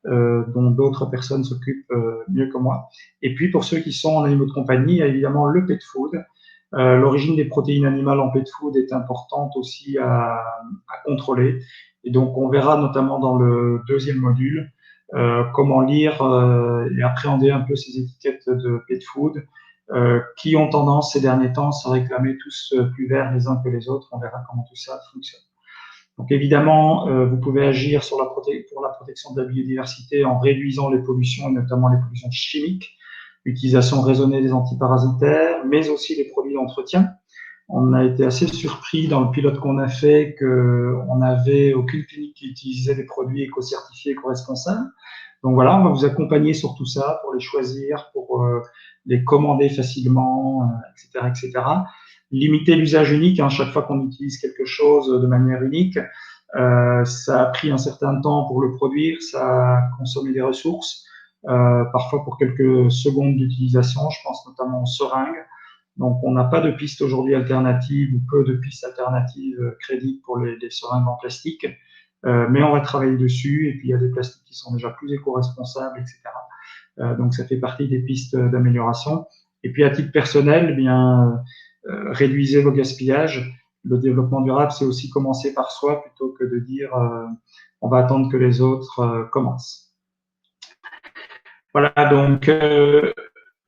dont d'autres personnes s'occupent mieux que moi. Et puis pour ceux qui sont en animaux de compagnie, il y a évidemment le pet food. L'origine des protéines animales en pet food est importante aussi à contrôler. Et donc on verra notamment dans le deuxième module comment lire et appréhender un peu ces étiquettes de pet food qui ont tendance ces derniers temps à se réclamer tous plus verts les uns que les autres. On verra comment tout ça fonctionne. Donc évidemment, vous pouvez agir sur pour la protection de la biodiversité en réduisant les pollutions, et notamment les pollutions chimiques, l'utilisation raisonnée des antiparasitaires, mais aussi les produits d'entretien. On a été assez surpris dans le pilote qu'on a fait qu'on n'avait aucune clinique qui utilisait des produits éco-certifiés, éco-responsables. Donc voilà, on va vous accompagner sur tout ça pour les choisir, pour les commander facilement, etc., etc. Limiter l'usage unique, hein, chaque fois qu'on utilise quelque chose de manière unique. Ça a pris un certain temps pour le produire, ça a consommé des ressources, parfois pour quelques secondes d'utilisation, je pense notamment aux seringues. Donc, on n'a pas de piste aujourd'hui alternative ou peu de pistes alternatives crédibles pour les seringues en plastique, mais on va travailler dessus. Et puis, il y a des plastiques qui sont déjà plus éco-responsables, etc. Donc, ça fait partie des pistes d'amélioration. Et puis, à titre personnel, eh bien, réduisez vos gaspillages. Le développement durable, c'est aussi commencer par soi plutôt que de dire on va attendre que les autres commencent. Voilà, donc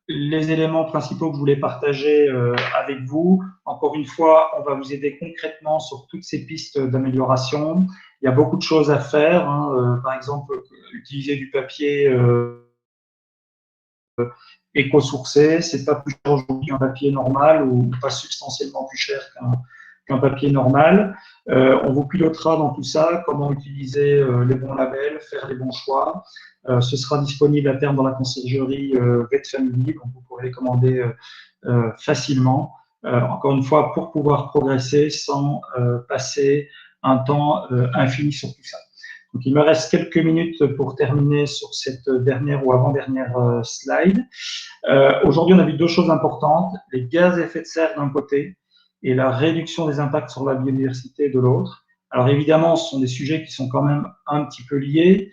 les éléments principaux que je voulais partager avec vous. Encore une fois, on va vous aider concrètement sur toutes ces pistes d'amélioration. Il y a beaucoup de choses à faire. Hein. Par exemple, utiliser du papier éco-sourcé, c'est pas plus cher aujourd'hui qu'un papier normal ou pas substantiellement plus cher qu'un papier normal. On vous pilotera dans tout ça, comment utiliser les bons labels, faire les bons choix. Ce sera disponible à terme dans la conciergerie VetFamily, donc vous pourrez les commander facilement. Encore une fois, pour pouvoir progresser sans passer un temps infini sur tout ça. Donc, il me reste quelques minutes pour terminer sur cette dernière ou avant-dernière slide. Aujourd'hui, on a vu deux choses importantes, les gaz à effet de serre d'un côté et la réduction des impacts sur la biodiversité de l'autre. Alors évidemment, ce sont des sujets qui sont quand même un petit peu liés.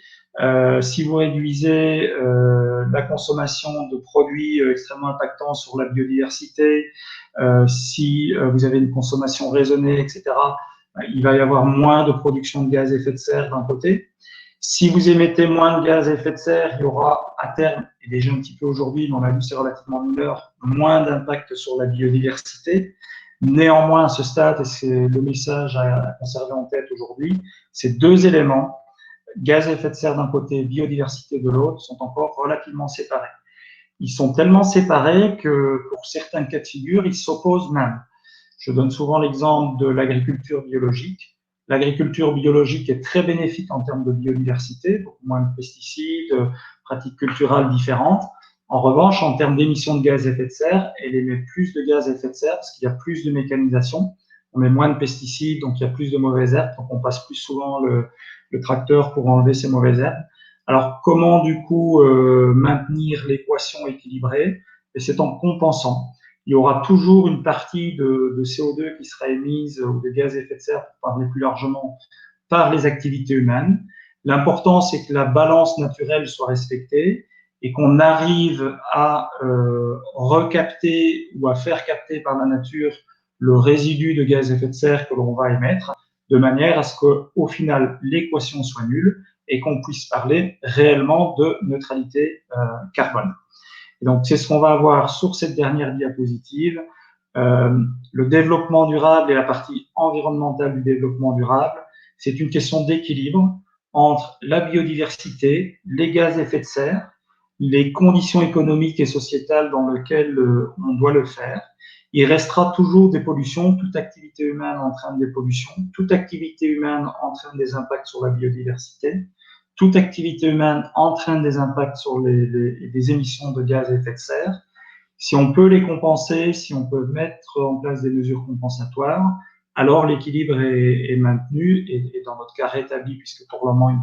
Si vous réduisez la consommation de produits extrêmement impactants sur la biodiversité, si vous avez une consommation raisonnée, etc., il va y avoir moins de production de gaz à effet de serre d'un côté. Si vous émettez moins de gaz à effet de serre, il y aura à terme, et déjà un petit peu aujourd'hui, mais on a vu c'est relativement mineur, moins d'impact sur la biodiversité. Néanmoins, à ce stade, et c'est le message à conserver en tête aujourd'hui, ces deux éléments, gaz à effet de serre d'un côté, biodiversité de l'autre, sont encore relativement séparés. Ils sont tellement séparés que pour certains cas de figure, ils s'opposent même. Je donne souvent l'exemple de l'agriculture biologique. L'agriculture biologique est très bénéfique en termes de biodiversité, beaucoup moins de pesticides, pratiques culturales différentes. En revanche, en termes d'émissions de gaz à effet de serre, elle émet plus de gaz à effet de serre parce qu'il y a plus de mécanisation. On met moins de pesticides, donc il y a plus de mauvaises herbes, donc on passe plus souvent le tracteur pour enlever ces mauvaises herbes. Alors, comment du coup maintenir l'équation équilibrée? Et c'est en compensant. il y aura toujours une partie de CO2 qui sera émise, ou de gaz à effet de serre, pour parler plus largement, par les activités humaines. L'important, c'est que la balance naturelle soit respectée et qu'on arrive à recapter ou à faire capter par la nature le résidu de gaz à effet de serre que l'on va émettre, de manière à ce qu'au final, l'équation soit nulle et qu'on puisse parler réellement de neutralité carbone. Et donc, c'est ce qu'on va avoir sur cette dernière diapositive. Le développement durable et la partie environnementale du développement durable, c'est une question d'équilibre entre la biodiversité, les gaz à effet de serre, les conditions économiques et sociétales dans lesquelles on doit le faire. Il restera toujours des pollutions. Toute activité humaine entraîne des pollutions. Toute activité humaine entraîne des impacts sur la biodiversité. Toute activité humaine entraîne des impacts sur les émissions de gaz à effet de serre. Si on peut les compenser, si on peut mettre en place des mesures compensatoires, alors l'équilibre est maintenu et dans notre cas rétabli, puisque pour le moment,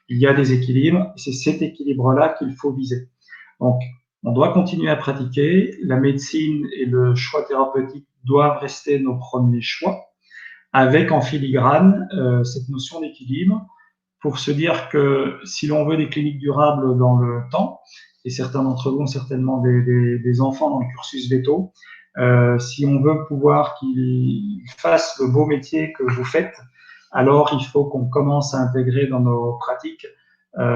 il y a des équilibres. C'est cet équilibre-là qu'il faut viser. Donc, on doit continuer à pratiquer. La médecine et le choix thérapeutique doivent rester nos premiers choix, avec en filigrane cette notion d'équilibre, pour se dire que si l'on veut des cliniques durables dans le temps, et certains d'entre vous ont certainement des enfants dans le cursus véto, si on veut pouvoir qu'ils fassent le beau métier que vous faites, alors il faut qu'on commence à intégrer dans nos pratiques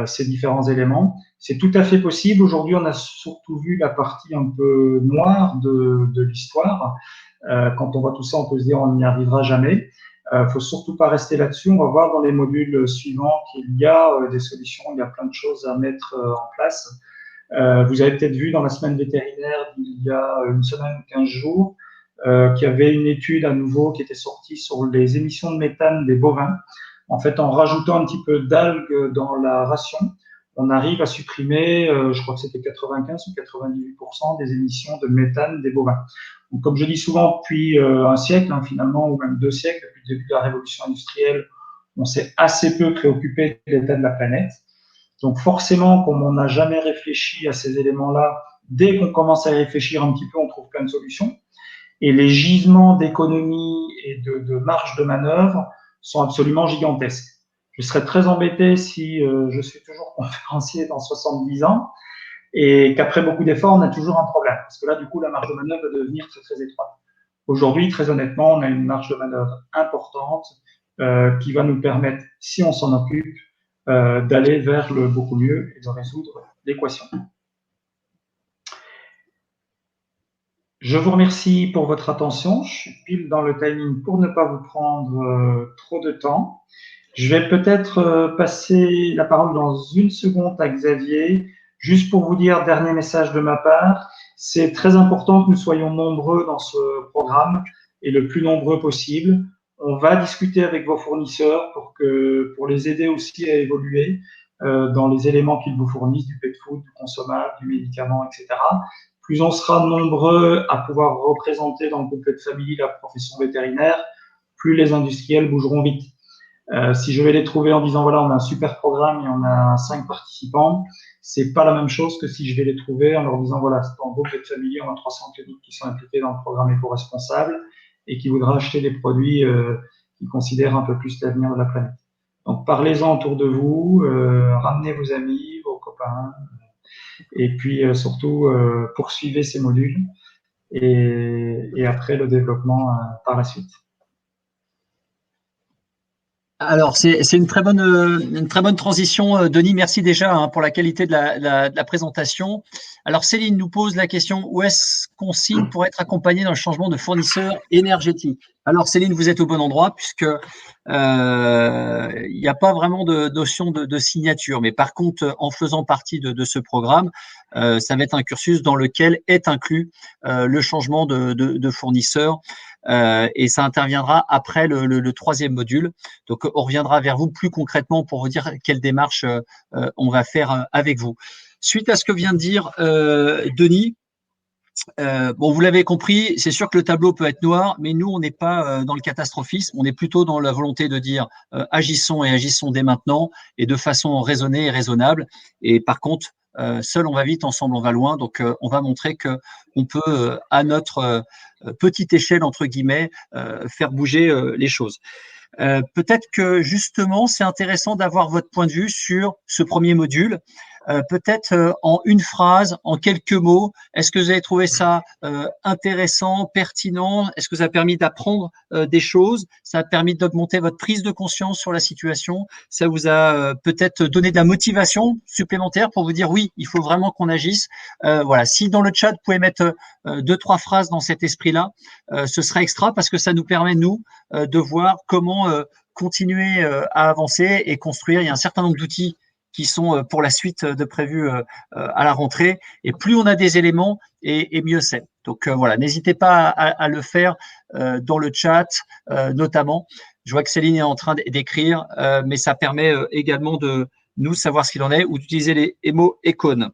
ces différents éléments. C'est tout à fait possible. Aujourd'hui, on a surtout vu la partie un peu noire de l'histoire. Quand on voit tout ça, on peut se dire on n'y arrivera jamais. Faut surtout pas rester là-dessus. On va voir dans les modules suivants qu'il y a des solutions, il y a plein de choses à mettre en place. Vous avez peut-être vu dans la semaine vétérinaire il y a une semaine ou 15 jours qu'il y avait une étude à nouveau qui était sortie sur les émissions de méthane des bovins. En fait, en rajoutant un petit peu d'algues dans la ration, on arrive à supprimer, je crois que c'était 95 ou 98% des émissions de méthane des bovins. Donc, comme je dis souvent, depuis un siècle, finalement, ou même 2 siècles, depuis le début de la révolution industrielle, on s'est assez peu préoccupé de l'état de la planète. Donc, forcément, comme on n'a jamais réfléchi à ces éléments-là, dès qu'on commence à y réfléchir un petit peu, on trouve plein de solutions. Et les gisements d'économie et de marge de manœuvre sont absolument gigantesques. Je serais très embêté si je suis toujours conférencier dans 70 ans et qu'après beaucoup d'efforts, on a toujours un problème. Parce que là, du coup, la marge de manœuvre va devenir très, très étroite. Aujourd'hui, très honnêtement, on a une marge de manœuvre importante qui va nous permettre, si on s'en occupe, d'aller vers le beaucoup mieux et de résoudre l'équation. Je vous remercie pour votre attention. Je suis pile dans le timing pour ne pas vous prendre trop de temps. Je vais peut-être passer la parole dans une seconde à Xavier, juste pour vous dire, dernier message de ma part, c'est très important que nous soyons nombreux dans ce programme et le plus nombreux possible. On va discuter avec vos fournisseurs pour les aider aussi à évoluer dans les éléments qu'ils vous fournissent, du pet food, du consommable, du médicament, etc. Plus on sera nombreux à pouvoir représenter dans le groupe Pet Family la profession vétérinaire, plus les industriels bougeront vite. Si je vais les trouver en disant voilà, on a un super programme et on a 5 participants, c'est pas la même chose que si je vais les trouver en leur disant voilà, dans le groupe Pet Family, on a 300 cliniques qui sont impliquées dans le programme éco-responsable et qui voudraient acheter des produits qui considèrent un peu plus l'avenir de la planète. Donc parlez-en autour de vous, ramenez vos amis, vos copains, et puis surtout poursuivez ces modules et après le développement par la suite. Alors, c'est une très bonne transition, Denis. Merci déjà pour la qualité de la présentation. Alors, Céline nous pose la question, où est-ce qu'on signe pour être accompagné dans le changement de fournisseur énergétique? Alors, Céline, vous êtes au bon endroit puisque il n'y a pas vraiment de notion de signature. Mais par contre, en faisant partie de ce programme, ça va être un cursus dans lequel est inclus le changement de fournisseur. Et ça interviendra après le troisième module. Donc, on reviendra vers vous plus concrètement pour vous dire quelle démarche on va faire avec vous. Suite à ce que vient de dire Denis, bon, vous l'avez compris, c'est sûr que le tableau peut être noir, mais nous, on n'est pas dans le catastrophisme, on est plutôt dans la volonté de dire agissons et agissons dès maintenant et de façon raisonnée et raisonnable. Et par contre, seul on va vite, ensemble on va loin. Donc, on va montrer que on peut, à notre petite échelle entre guillemets, faire bouger les choses. Peut-être que justement, c'est intéressant d'avoir votre point de vue sur ce premier module. Peut-être en une phrase, en quelques mots, est-ce que vous avez trouvé ça intéressant, pertinent? Est-ce que ça a permis d'apprendre des choses? Ça a permis d'augmenter votre prise de conscience sur la situation? Ça vous a peut-être donné de la motivation supplémentaire pour vous dire oui, il faut vraiment qu'on agisse? Voilà. Si dans le chat, vous pouvez mettre 2-3 phrases dans cet esprit-là, ce sera extra parce que ça nous permet, nous, de voir comment continuer à avancer et construire. Il y a un certain nombre d'outils qui sont pour la suite de prévus à la rentrée. Et plus on a des éléments, et mieux c'est. Donc voilà, n'hésitez pas à le faire dans le chat, notamment. Je vois que Céline est en train d'écrire, mais ça permet également de nous savoir ce qu'il en est ou d'utiliser les mots icônes.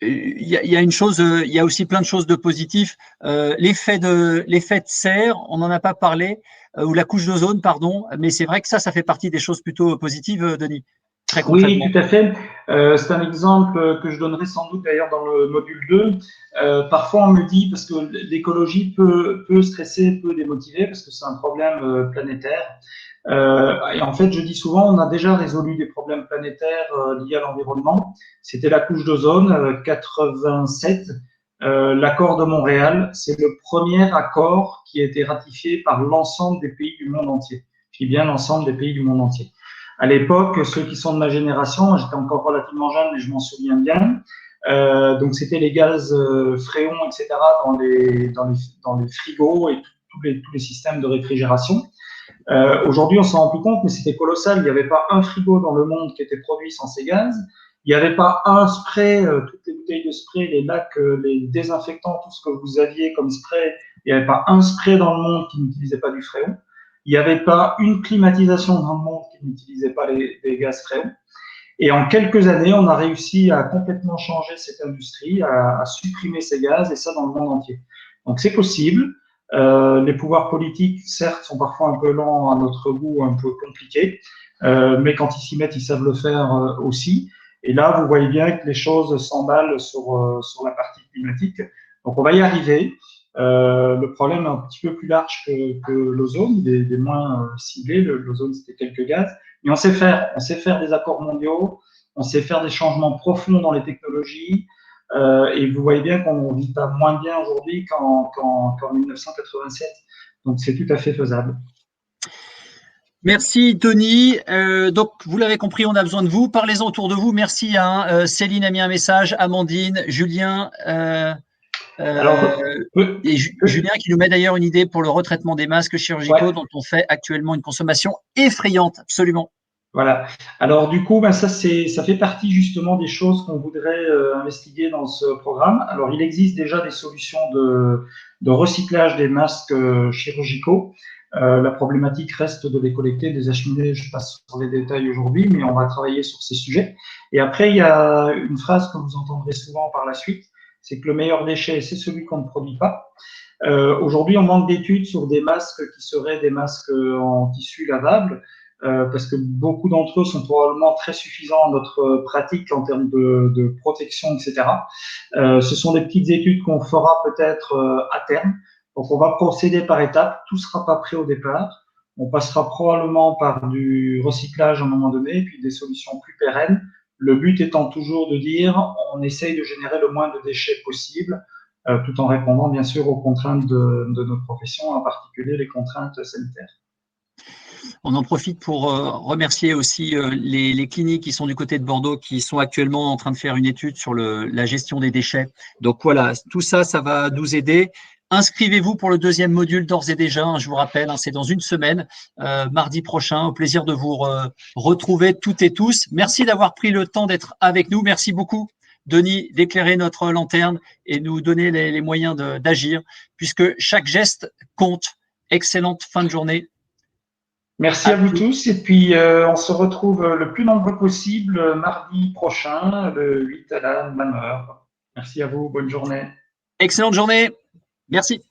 Il y a une chose, il y a aussi plein de choses de positifs. L'effet de serre, on n'en a pas parlé, ou la couche d'ozone, pardon, mais c'est vrai que ça fait partie des choses plutôt positives, Denis, très concrètement. Oui, tout à fait. C'est un exemple que je donnerai sans doute d'ailleurs dans le module 2. Parfois, on me dit, parce que l'écologie peut stresser, peut démotiver, parce que c'est un problème planétaire. Et en fait, je dis souvent, on a déjà résolu des problèmes planétaires liés à l'environnement. C'était la couche d'ozone, 87. L'accord de Montréal, c'est le premier accord qui a été ratifié par l'ensemble des pays du monde entier. Je dis bien l'ensemble des pays du monde entier. À l'époque, ceux qui sont de ma génération, j'étais encore relativement jeune, mais je m'en souviens bien. Donc, c'était les gaz fréons, etc., dans les frigos et tous les systèmes de réfrigération. Aujourd'hui, on s'en rend plus compte, mais c'était colossal. Il n'y avait pas un frigo dans le monde qui était produit sans ces gaz. Il n'y avait pas un spray, toutes les bouteilles de spray, les lacs, les désinfectants, tout ce que vous aviez comme spray. Il n'y avait pas un spray dans le monde qui n'utilisait pas du fréon. Il n'y avait pas une climatisation dans le monde qui n'utilisait pas les gaz fréons. Et en quelques années, on a réussi à complètement changer cette industrie, à supprimer ces gaz, et ça dans le monde entier. Donc c'est possible. Les pouvoirs politiques, certes, sont parfois un peu lents à notre goût, un peu compliqués, mais quand ils s'y mettent, ils savent le faire aussi. Et là, vous voyez bien que les choses s'emballent sur la partie climatique. Donc on va y arriver. Le problème est un petit peu plus large que l'ozone, il est moins ciblé. L'ozone, c'était quelques gaz. Mais on sait faire des accords mondiaux, on sait faire des changements profonds dans les technologies. Et vous voyez bien qu'on ne vit pas moins bien aujourd'hui qu'en 1987. Donc, c'est tout à fait faisable. Merci, Tony. Donc, vous l'avez compris, on a besoin de vous. Parlez-en autour de vous. Merci. Céline a mis un message, Amandine, Julien. Et Julien qui nous met d'ailleurs une idée pour le retraitement des masques chirurgicaux dont on fait actuellement une consommation effrayante, absolument. Voilà. Alors du coup, ça fait partie justement des choses qu'on voudrait investiguer dans ce programme. Alors il existe déjà des solutions de recyclage des masques chirurgicaux. La problématique reste de les collecter, de les acheminer. Je passe sur les détails aujourd'hui, mais on va travailler sur ces sujets. Et après, il y a une phrase que vous entendrez souvent par la suite, c'est que le meilleur déchet, c'est celui qu'on ne produit pas. Aujourd'hui, on manque d'études sur des masques qui seraient des masques en tissu lavable. Parce que beaucoup d'entre eux sont probablement très suffisants à notre pratique en termes de protection, etc. Ce sont des petites études qu'on fera peut-être à terme. Donc, on va procéder par étapes. Tout ne sera pas prêt au départ. On passera probablement par du recyclage à un moment donné, puis des solutions plus pérennes. Le but étant toujours de dire, on essaye de générer le moins de déchets possible, tout en répondant bien sûr aux contraintes de notre profession, en particulier les contraintes sanitaires. On en profite pour remercier aussi les cliniques qui sont du côté de Bordeaux, qui sont actuellement en train de faire une étude sur la gestion des déchets. Donc voilà, tout ça, ça va nous aider. Inscrivez-vous pour le deuxième module d'ores et déjà. Je vous rappelle, c'est dans une semaine, mardi prochain. Au plaisir de vous retrouver toutes et tous. Merci d'avoir pris le temps d'être avec nous. Merci beaucoup, Denis, d'éclairer notre lanterne et nous donner les moyens d'agir, puisque chaque geste compte. Excellente fin de journée. Merci à vous tous et puis on se retrouve le plus nombreux possible mardi prochain, le 8 à la même heure. Merci à vous, bonne journée. Excellente journée, merci.